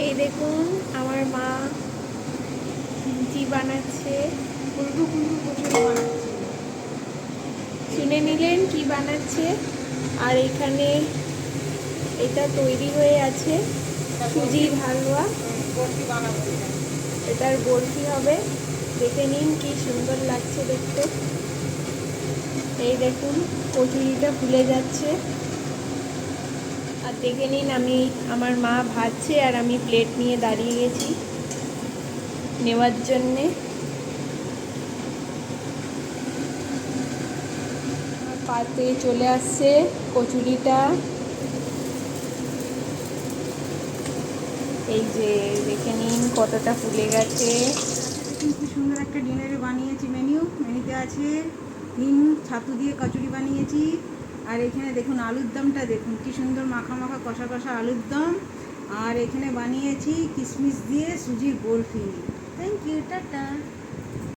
এই দেখুন আমার মা কি বানাচ্ছে। কুলরু কুলরু কচুরি বানাচ্ছে। শুনে নিলেন কি বানাচ্ছে। আর এখানে এটা তৈরি হয়ে আছে সুজির হালুয়া। বরফি বানাবো এটা। এটার বরফি হবে। দেখে নিন কি সুন্দর লাগছে দেখতে। এই দেখুন কচুরিটা ফুলে যাচ্ছে। আর দেখে নিন আমার মা ভাজছে আর আমি প্লেট নিয়ে দাঁড়িয়ে গেছি নেওয়ার জন্যে। পাতে চলে আসছে কচুরিটা। এই যে দেখে নিন কতটা ফুলে গেছে। দেখুন কি সুন্দর একটা ডিনারে বানিয়েছি। মেনুতে আছে ডিম ছাতু দিয়ে কচুরি বানিয়েছি। আর এখানে দেখুন আলুর দমটা দেখুন কি সুন্দর মাখা মাখা কষা কষা আলুর দম। আর এখানে বানিয়েছি কিশমিশ দিয়ে সুজির বরফি। Thank you, tata.